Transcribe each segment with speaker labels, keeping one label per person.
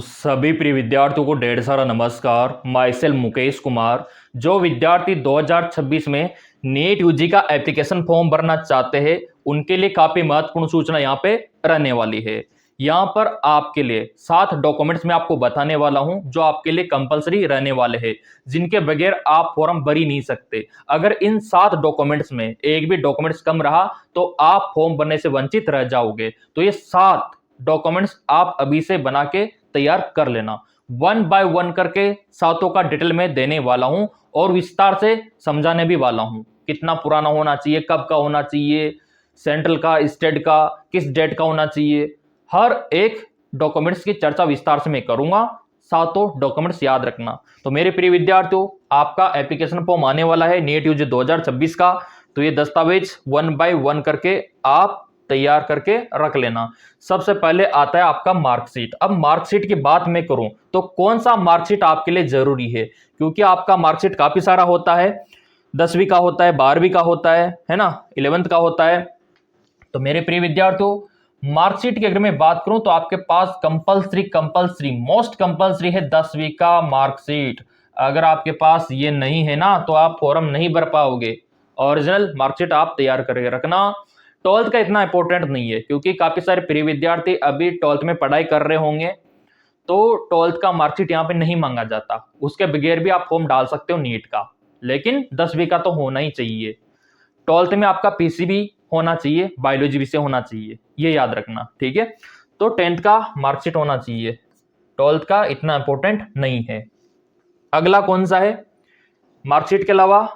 Speaker 1: सभी प्रिय विद्यार्थियों को ढेर सारा नमस्कार। My self Mukesh Kumar. जो विद्यार्थी 2026 में नीट यूजी का एप्लीकेशन फॉर्म भरना चाहते हैं उनके लिए काफी महत्वपूर्ण सूचना यहाँ पे रहने वाली है। यहाँ पर आपके लिए 7 डॉक्यूमेंट्स मैं आपको बताने वाला हूं जो आपके लिए कंपलसरी रहने वाले हैं, जिनके बगैर आप फॉर्म भर ही नहीं सकते। अगर इन 7 डॉक्यूमेंट्स में एक भी डॉक्यूमेंट्स कम रहा तो आप फॉर्म भरने से वंचित रह जाओगे। तो ये 7 डॉक्यूमेंट्स आप अभी से बना के तैयार कर लेना। 1 बाय 1 करके सातों का डिटेल में देने वाला हूं और विस्तार से समझाने भी वाला हूं। कितना पुराना होना चाहिए, कब का होना चाहिए, सेंट्रल का, स्टेट का, किस डेट का होना चाहिए, हर एक डॉक्यूमेंट्स की चर्चा विस्तार से मैं करूंगा। सातों डॉक्यूमेंट्स याद रखना। तो मेरे प्रिय विद्यार्थियों, आपका एप्लीकेशन फॉर्म आने वाला है नीट यूजी 2026 का। तो ये दस्तावेज 1 बाय 1 करके आप तैयार करके रख लेना। सबसे पहले आता है आपका मार्कशीट। अब मार्कशीट की बात मैं करूं तो कौन सा मार्कशीट आपके लिए जरूरी है, क्योंकि आपका मार्कशीट काफी सारा होता है। 10वीं का होता है, 12वीं का होता है ना, 11th का होता है। तो मेरे प्रिय विद्यार्थियों, मार्कशीट की अगर मैं बात करूं तो आपके पास कंपलसरी मोस्ट कंपलसरी है 10वीं का मार्कशीट। अगर आपके पास ये नहीं है ना तो आप फॉर्म नहीं भर पाओगे। ओरिजिनल मार्कशीट आप तैयार करके रखना। 12th का इतना इंपॉर्टेंट नहीं है, क्योंकि काफी सारे प्रिय विद्यार्थी अभी 12th में पढ़ाई कर रहे होंगे, तो 12th का मार्कशीट यहाँ पे नहीं मांगा जाता। उसके बगैर भी आप फॉर्म डाल सकते हो नीट का, लेकिन 10वीं का तो होना ही चाहिए। 12th में आपका पीसीबी होना चाहिए, बायोलॉजी विषय होना चाहिए, ये याद रखना, ठीक है। तो 10th का मार्कशीट होना चाहिए, 12th का इतना इंपॉर्टेंट नहीं है। अगला कौन सा है मार्कशीट के अलावा?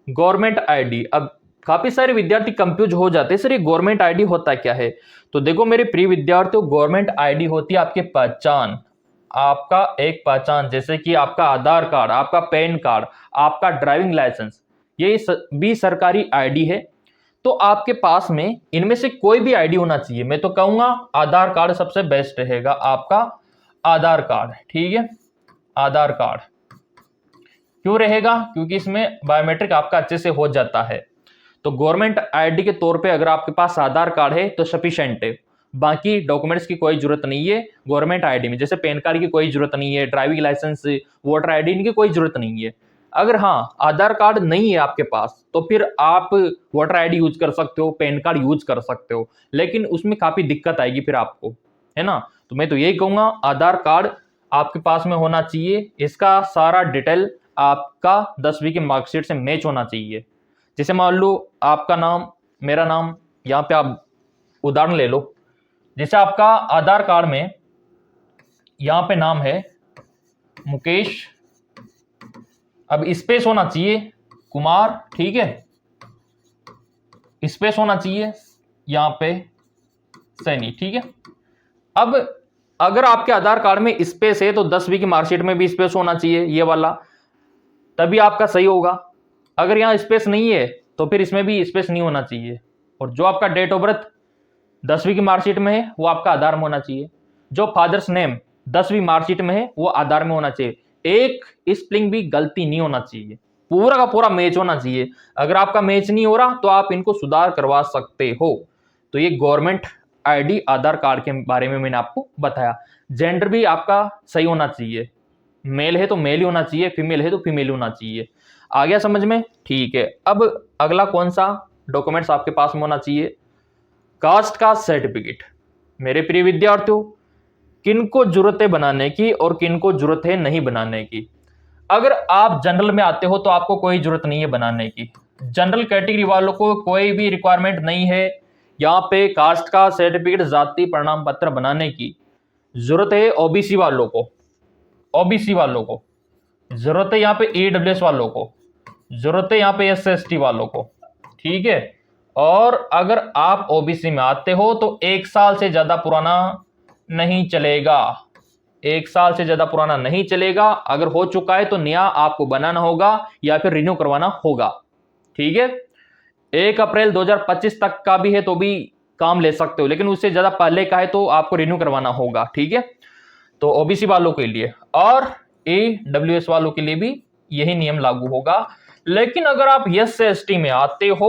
Speaker 1: Government ID. अब काफी सारे विद्यार्थी कंफ्यूज हो जाते हैं, सर ये गवर्नमेंट आईडी होता क्या है? तो देखो मेरे प्रिय विद्यार्थियों, गवर्नमेंट आईडी होती है आपकी पहचान, आपका एक पहचान, जैसे कि आपका आधार कार्ड, आपका पैन कार्ड, आपका ड्राइविंग लाइसेंस, ये भी सरकारी आईडी है। तो आपके पास में इनमें से कोई भी आईडी होना चाहिए। मैं तो कहूंगा आधार कार्ड सबसे बेस्ट रहेगा, आपका आधार कार्ड, ठीक है। आधार कार्ड क्यों रहेगा? क्योंकि इसमें बायोमेट्रिक आपका अच्छे से हो जाता है। तो गवर्नमेंट आईडी के तौर पे अगर आपके पास आधार कार्ड है तो सफिशिएंट है, बाकी डॉक्यूमेंट्स की कोई जरूरत नहीं है गवर्नमेंट आईडी में। जैसे पैन कार्ड की कोई जरूरत नहीं है, ड्राइविंग लाइसेंस, वोटर आईडी, इनकी कोई जरूरत नहीं है। अगर हाँ आधार कार्ड नहीं है आपके पास तो फिर आप वोटर आईडी यूज कर सकते हो, पैन कार्ड यूज कर सकते हो, लेकिन उसमें काफी दिक्कत आएगी फिर आपको, है ना। तो मैं तो यही कहूंगा आधार कार्ड आपके पास में होना चाहिए। इसका सारा डिटेल आपका 10वीं की मार्कशीट से मैच होना चाहिए। जैसे मान लो आपका नाम, मेरा नाम, यहाँ पे आप उदाहरण ले लो। जैसे आपका आधार कार्ड में यहाँ पे नाम है मुकेश, अब स्पेस होना चाहिए कुमार, ठीक है, स्पेस होना चाहिए यहाँ पे सैनी, ठीक है। अब अगर आपके आधार कार्ड में स्पेस है तो 10वीं की मार्कशीट में भी स्पेस होना चाहिए, ये वाला, तभी आपका सही होगा। अगर यहाँ स्पेस नहीं है तो फिर इसमें भी स्पेस नहीं होना चाहिए। और जो आपका डेट ऑफ बर्थ 10वीं की मार्कशीट में है वो आपका आधार में होना चाहिए। जो फादर्स नेम 10वीं मार्कशीट में है वो आधार में होना चाहिए। एक स्पेलिंग भी गलती नहीं होना चाहिए, पूरा का पूरा मैच होना चाहिए। अगर आपका मैच नहीं हो रहा तो आप इनको सुधार करवा सकते हो। तो ये गवर्नमेंट आईडी आधार कार्ड के बारे में मैंने आपको बताया। जेंडर भी आपका सही होना चाहिए, मेल है तो मेल ही होना चाहिए, फीमेल है तो फीमेल होना चाहिए। आ गया समझ में? ठीक है। अब अगला कौन सा डॉक्यूमेंट्स आपके पास में होना चाहिए? कास्ट का सर्टिफिकेट। मेरे प्रिय विद्यार्थियों, किनको जरूरत है बनाने की और किनको जरूरत है नहीं बनाने की? अगर आप जनरल में आते हो तो आपको कोई जरूरत नहीं है बनाने की। जनरल कैटेगरी वालों को कोई भी रिक्वायरमेंट नहीं है यहाँ पे कास्ट का सर्टिफिकेट, जाति प्रमाण पत्र बनाने की। जरूरत है ओबीसी वालों को, ओबीसी वालों को जरूरत है, यहाँ पे ईडब्ल्यूएस वालों को जरूरत है, यहाँ पे एससी/एसटी वालों को, ठीक है। और अगर आप ओबीसी में आते हो तो 1 साल से ज्यादा पुराना नहीं चलेगा, 1 साल से ज्यादा पुराना नहीं चलेगा। अगर हो चुका है तो नया आपको बनाना होगा या फिर रिन्यू करवाना होगा, ठीक है। 1 अप्रैल 2025 तक का भी है तो भी काम ले सकते हो, लेकिन उससे ज्यादा पहले का है तो आपको रिन्यू करवाना होगा, ठीक है। तो ओबीसी वालों के लिए और ईडब्ल्यूएस वालों के लिए भी यही नियम लागू होगा। लेकिन अगर आप एससी/एसटी में आते हो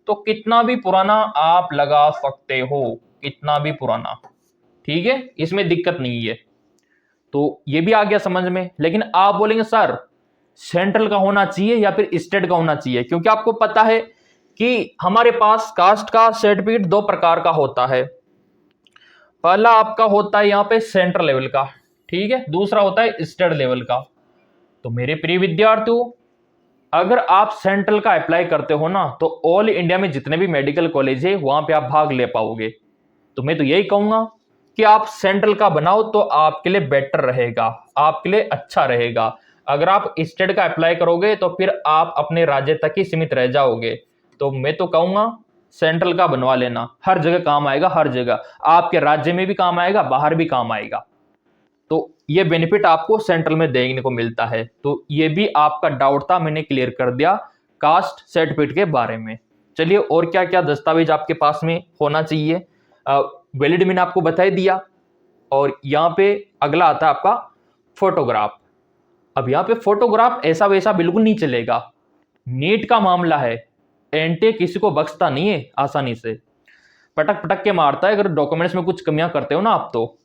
Speaker 1: तो कितना भी पुराना आप लगा सकते हो, कितना भी पुराना, ठीक है, इसमें दिक्कत नहीं है। तो ये भी आ गया समझ में। लेकिन आप बोलेंगे सर सेंट्रल का होना चाहिए या फिर स्टेट का होना चाहिए, क्योंकि आपको पता है कि हमारे पास कास्ट का सर्टिफिकेट दो प्रकार का होता है। पहला आपका होता है यहाँ पे सेंट्रल लेवल का, ठीक है, दूसरा होता है स्टेट लेवल का। तो मेरे प्रिय विद्यार्थियों, अगर आप सेंट्रल का अप्लाई करते हो ना, तो ऑल इंडिया में जितने भी मेडिकल कॉलेज है वहां पे आप भाग ले पाओगे। तो मैं तो यही कहूंगा कि आप सेंट्रल का बनाओ तो आपके लिए बेटर रहेगा, आपके लिए अच्छा रहेगा। अगर आप स्टेट का अप्लाई करोगे तो फिर आप अपने राज्य तक ही सीमित रह जाओगे। तो मैं तो कहूंगा सेंट्रल का बनवा लेना, हर जगह काम आएगा, हर जगह आपके राज्य में भी काम आएगा, बाहर भी काम आएगा। तो ये बेनिफिट आपको सेंट्रल में देखने को मिलता है। तो ये भी आपका डाउट था, मैंने क्लियर कर दिया कास्ट सर्टिफिकेट के बारे में। चलिए, और क्या क्या दस्तावेज आपके पास में होना चाहिए, वैलिड मैंने आपको बता ही दिया। और यहाँ पे अगला आता है आपका फोटोग्राफ। अब यहाँ पे फोटोग्राफ ऐसा वैसा बिल्कुल नहीं चलेगा, नीट का मामला है, एनटीए किसी को बख्शता नहीं है आसानी से, पटक पटक के मारता है अगर डॉक्यूमेंट्स में कुछ कमियां करते हो ना आप। तो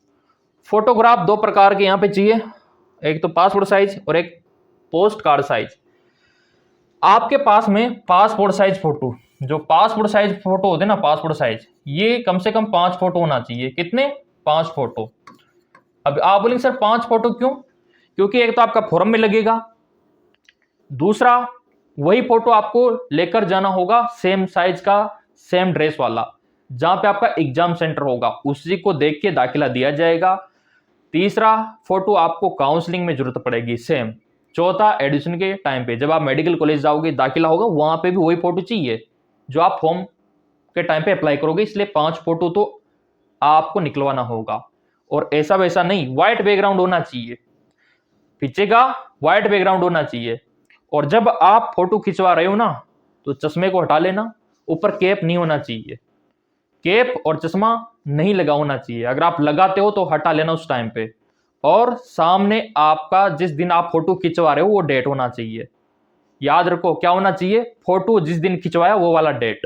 Speaker 1: फोटोग्राफ दो प्रकार के यहाँ पे चाहिए, एक तो पासपोर्ट साइज और एक पोस्ट कार्ड साइज। आपके पास में पासपोर्ट साइज फोटो, जो पासपोर्ट साइज फोटो होते हैं ना, पासपोर्ट साइज, ये कम से कम 5 फोटो होना चाहिए। कितने? 5 फोटो। अब आप बोलेंगे सर 5 फोटो क्यों? क्योंकि एक तो आपका फॉर्म में लगेगा, दूसरा वही फोटो आपको लेकर जाना होगा सेम साइज का, सेम ड्रेस वाला, जहां पे आपका एग्जाम सेंटर होगा, उसी को देख के दाखिला दिया जाएगा। तीसरा फोटो आपको काउंसलिंग में जरूरत पड़ेगी सेम। चौथा एडमिशन के टाइम पे जब आप मेडिकल कॉलेज जाओगे, दाखिला होगा, वहां पे भी वही फोटो चाहिए जो आप फॉर्म के टाइम पे अप्लाई करोगे। इसलिए 5 फोटो तो आपको निकलवाना होगा। और ऐसा वैसा नहीं, व्हाइट बैकग्राउंड होना चाहिए, पीछे का व्हाइट बैकग्राउंड होना चाहिए। और जब आप फोटो खिंचवा रहे हो ना, तो चश्मे को हटा लेना, ऊपर कैप नहीं होना चाहिए, कैप और चश्मा नहीं लगा होना चाहिए। अगर आप लगाते हो तो हटा लेना उस टाइम पे। और सामने आपका जिस दिन आप फोटो खिंचवा रहे हो वो डेट होना चाहिए। याद रखो क्या होना चाहिए, फोटो जिस दिन खिंचवाया वो वाला डेट।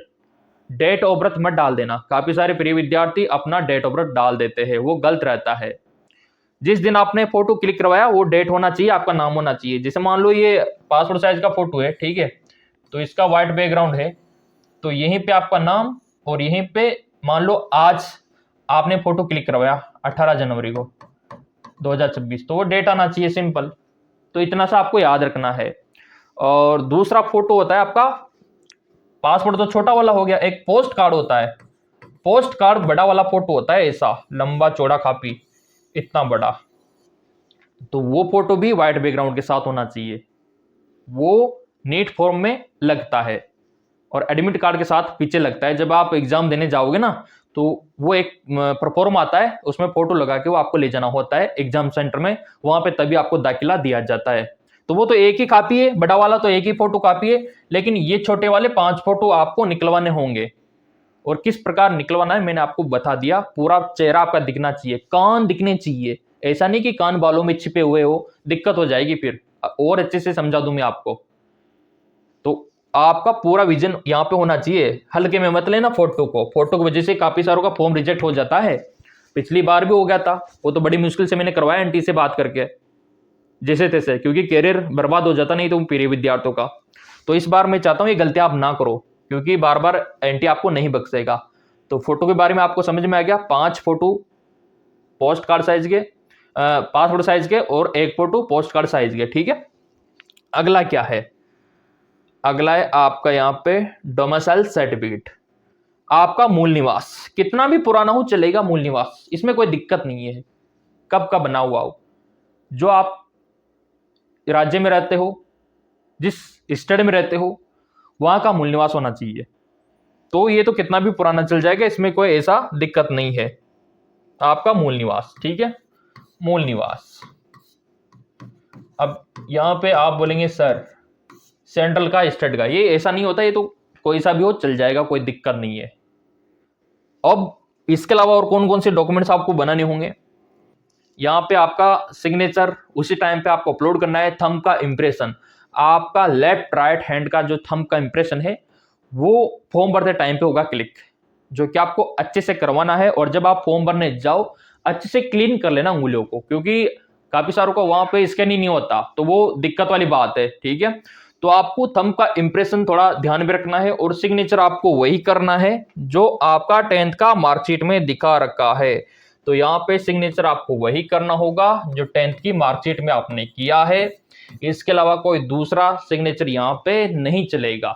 Speaker 1: डेट ऑफ बर्थ मत डाल देना, काफी सारे प्रिय विद्यार्थी अपना डेट ऑफ बर्थ डाल देते हैं, वो गलत रहता है। जिस दिन आपने फोटो क्लिक करवाया वो डेट होना चाहिए, आपका नाम होना चाहिए। जैसे मान लो ये पासपोर्ट साइज का फोटो है, ठीक है, तो इसका व्हाइट बैकग्राउंड है, तो यहीं पे आपका नाम, और यहीं पे मान लो आज आपने फोटो क्लिक करवाया 18 जनवरी को 2026, तो वो डेट आना चाहिए, सिंपल। तो इतना सा आपको याद रखना है। और दूसरा फोटो होता है आपका, पासपोर्ट तो छोटा वाला हो गया, एक पोस्ट कार्ड होता है। पोस्ट कार्ड बड़ा वाला फोटो होता है, ऐसा लंबा चौड़ा काफी इतना बड़ा। तो वो फोटो भी व्हाइट बैकग्राउंड के साथ होना चाहिए, वो नीट फॉर्म में लगता है और एडमिट कार्ड के साथ पीछे लगता है। जब आप एग्जाम देने जाओगे ना, तो वो एक परफॉर्म आता है, उसमें फोटो लगा के वो आपको ले जाना होता है एग्जाम सेंटर में, वहां पे तभी आपको दाखिला दिया जाता है। तो वो तो एक ही कॉपी है, बड़ा वाला तो एक ही फोटो कॉपी है, लेकिन ये छोटे वाले 5 फोटो आपको निकलवाने होंगे। और किस प्रकार निकलवाना है मैंने आपको बता दिया। पूरा चेहरा आपका दिखना चाहिए, कान दिखने चाहिए, ऐसा नहीं कि कान बालों में छिपे हुए हो, दिक्कत हो जाएगी फिर। और अच्छे से समझा दूं मैं आपको। तो आपका पूरा विजन यहाँ पे होना चाहिए, हल्के में मत लेना फोटो को। फोटो की वजह से काफी सारों का फॉर्म रिजेक्ट हो जाता है, पिछली बार भी हो गया था, वो तो बड़ी मुश्किल से मैंने करवाया एनटी से बात करके, जैसे तैसे, क्योंकि कैरियर बर्बाद हो जाता नहीं तो प्रिय विद्यार्थियों का। तो इस बार मैं चाहता हूँ ये गलतियां आप ना करो, क्योंकि बार बार एनटी आपको नहीं बख्शेगा। तो फोटो के बारे में आपको समझ में आ गया, 5 फोटो पोस्ट कार्ड साइज के, पासपोर्ट साइज के, और 1 फोटो पोस्ट कार्ड साइज के, ठीक है। अगला क्या है? अगला है आपका यहाँ पे डोमिसाइल सर्टिफिकेट। आपका मूल निवास कितना भी पुराना हो चलेगा, मूल निवास, इसमें कोई दिक्कत नहीं है, कब का बना हुआ हो, जो आप राज्य में रहते हो, जिस स्टेट में रहते हो, वहां का मूल निवास होना चाहिए। तो ये तो कितना भी पुराना चल जाएगा, इसमें कोई ऐसा दिक्कत नहीं है। आपका मूल निवास, ठीक है, मूल निवास। अब यहां पे आप बोलेंगे सर सेंट्रल का स्टेट का, ये ऐसा नहीं होता, ये तो कोई सा भी हो चल जाएगा, कोई दिक्कत नहीं है। अब इसके अलावा और कौन कौन से डॉक्यूमेंट्स आपको बनाने होंगे? यहाँ पे आपका सिग्नेचर उसी टाइम पे आपको अपलोड करना है, थंब का इंप्रेशन, आपका लेफ्ट राइट हैंड का जो थंब का इंप्रेशन है वो फॉर्म भरते टाइम पे होगा क्लिक, जो कि आपको अच्छे से करवाना है। और जब आप फॉर्म भरने जाओ अच्छे से क्लीन कर लेना उंगलियों को, क्योंकि काफी सारों को वहां पे स्कैन ही नहीं होता, तो वो दिक्कत वाली बात है। ठीक है, तो आपको थंब का इंप्रेशन थोड़ा ध्यान में रखना है और सिग्नेचर आपको वही करना है जो आपका 10th का मार्कशीट में दिखा रखा है। तो यहाँ पे सिग्नेचर आपको वही करना होगा जो 10th की मार्कशीट में आपने किया है। इसके अलावा कोई दूसरा सिग्नेचर यहाँ पे नहीं चलेगा।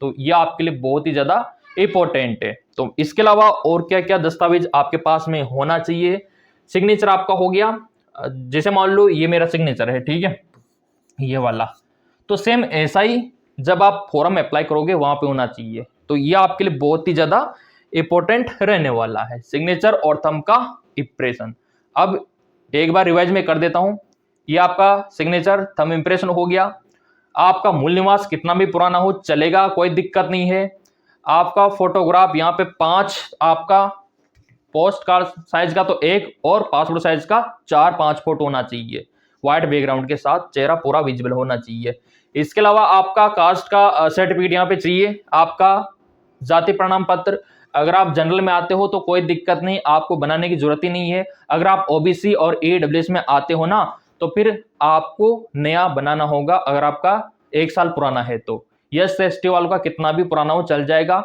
Speaker 1: तो ये आपके लिए बहुत ही ज्यादा इंपॉर्टेंट है। तो इसके अलावा और क्या क्या दस्तावेज आपके पास में होना चाहिए। सिग्नेचर आपका हो गया, जैसे मान लो ये मेरा सिग्नेचर है, ठीक है, ये वाला, तो सेम ऐसा ही जब आप फॉर्म अप्लाई करोगे वहां पे होना चाहिए। तो ये आपके लिए बहुत ही ज्यादा इंपॉर्टेंट रहने वाला है, सिग्नेचर और थंब का इंप्रेशन। अब एक बार रिवाइज में कर देता हूं। ये आपका सिग्नेचर थंब इंप्रेशन हो गया। आपका मूल निवास कितना भी पुराना हो चलेगा, कोई दिक्कत नहीं है। आपका फोटोग्राफ यहाँ पे 5, आपका पोस्ट कार्ड साइज का तो 1 और पासपोर्ट साइज का 4-5 फोटो होना चाहिए, व्हाइट बैकग्राउंड के साथ, चेहरा पूरा विजिबल होना चाहिए। इसके अलावा आपका कास्ट का सर्टिफिकेट यहाँ पे चाहिए, आपका जाति प्रमाण पत्र। अगर आप जनरल में आते हो तो कोई दिक्कत नहीं, आपको बनाने की जरूरत ही नहीं है। अगर आप ओबीसी और ईडब्ल्यूएस में आते हो ना, तो फिर आपको नया बनाना होगा, अगर आपका 1 साल पुराना है तो। यस एसटी वालों का कितना भी पुराना हो चल जाएगा।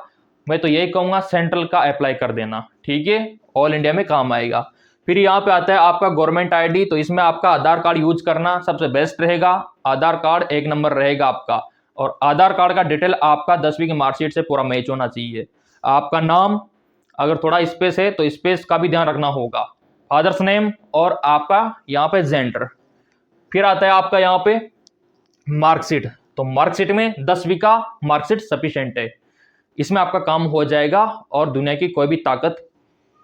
Speaker 1: मैं तो यही कहूंगा सेंट्रल का अप्लाई कर देना, ठीक है, ऑल इंडिया में काम आएगा। फिर यहाँ पे आता है आपका गवर्नमेंट आईडी, तो इसमें आपका आधार कार्ड यूज करना सबसे बेस्ट रहेगा। आधार कार्ड 1 नंबर रहेगा आपका, और आधार कार्ड का डिटेल आपका 10वीं की मार्कशीट से पूरा मैच होना चाहिए। आपका नाम, अगर थोड़ा स्पेस है तो स्पेस का भी ध्यान रखना होगा, फादर्स नेम और आपका यहाँ पे जेंडर। फिर आता है आपका यहाँ पे मार्कशीट, तो मार्कशीट में 10वीं का मार्कशीट सफिशिएंट है, इसमें आपका काम हो जाएगा और दुनिया की कोई भी ताकत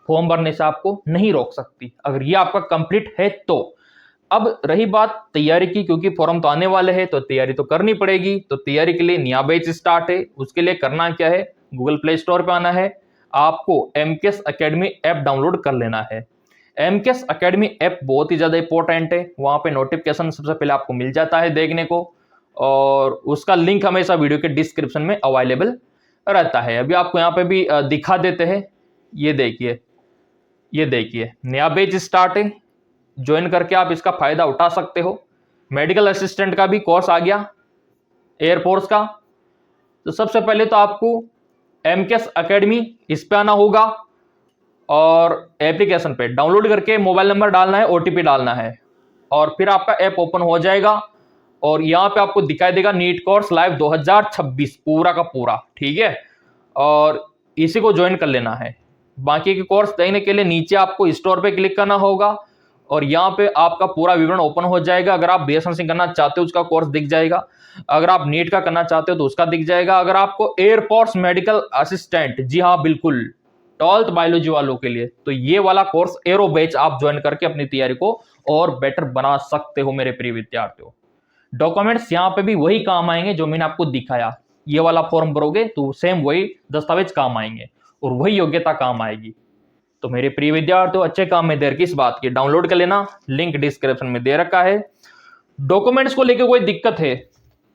Speaker 1: फॉर्म भरने से आपको नहीं रोक सकती, अगर ये आपका कंप्लीट है तो। अब रही बात तैयारी की, क्योंकि फॉर्म तो आने वाले हैं तो तैयारी तो करनी पड़ेगी। तो तैयारी के लिए नया बैच स्टार्ट है, उसके लिए करना क्या है, गूगल प्ले स्टोर पे आना है, आपको एमकेएस एकेडमी ऐप डाउनलोड कर लेना है। एमकेएस एकेडमी ऐप बहुत ही ज्यादा इंपॉर्टेंट है, वहां पे नोटिफिकेशन सबसे पहले आपको मिल जाता है देखने को, और उसका लिंक हमेशा वीडियो के डिस्क्रिप्शन में अवेलेबल रहता है। अभी आपको यहाँ पे भी दिखा देते हैं, ये देखिए, ये देखिए नया बैच स्टार्ट है, ज्वाइन करके आप इसका फायदा उठा सकते हो। मेडिकल असिस्टेंट का भी कोर्स आ गया, एयरफोर्स का। तो सबसे पहले तो आपको एमकेएस एकेडमी इस पे आना होगा, और एप्लीकेशन पे डाउनलोड करके मोबाइल नंबर डालना है, ओटीपी डालना है, और फिर आपका ऐप ओपन हो जाएगा। और यहाँ पे आपको दिखाई देगा नीट कोर्स लाइव 2026 पूरा का पूरा, ठीक है, और इसी को ज्वाइन कर लेना है। बाकी के कोर्स देखने के लिए नीचे आपको स्टोर पे क्लिक करना होगा, और यहाँ पे आपका पूरा विवरण ओपन हो जाएगा। अगर आप बीएस नर्सिंग करना चाहते हो उसका कोर्स दिख जाएगा, अगर आप नीट का करना चाहते हो तो उसका दिख जाएगा, अगर आपको एयरफोर्स मेडिकल असिस्टेंट, जी हाँ बिल्कुल 12th बायोलॉजी वालों के लिए, तो ये वाला कोर्स एरो बैच आप ज्वाइन करके अपनी तैयारी को और बेटर बना सकते हो मेरे प्रिय विद्यार्थियों। डॉक्यूमेंट्स यहाँ पे भी वही काम आएंगे जो मैंने आपको दिखाया, ये वाला फॉर्म भरोगे तो सेम वही दस्तावेज काम आएंगे और वही योग्यता काम आएगी। तो मेरे प्रिय विद्यार्थियों, अच्छे काम में देर किस बात की, डाउनलोड कर लेना, लिंक डिस्क्रिप्शन में दे रखा है। डॉक्यूमेंट्स को लेकर कोई दिक्कत है,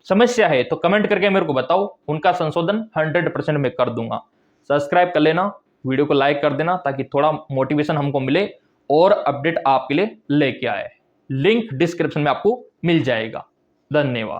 Speaker 1: समस्या है तो कमेंट करके मेरे को बताओ, उनका संशोधन 100% में कर दूंगा। सब्सक्राइब कर लेना, वीडियो को लाइक कर देना ताकि थोड़ा मोटिवेशन हमको मिले और अपडेट आपके लिए लेके आए। लिंक डिस्क्रिप्शन में आपको मिल जाएगा। धन्यवाद।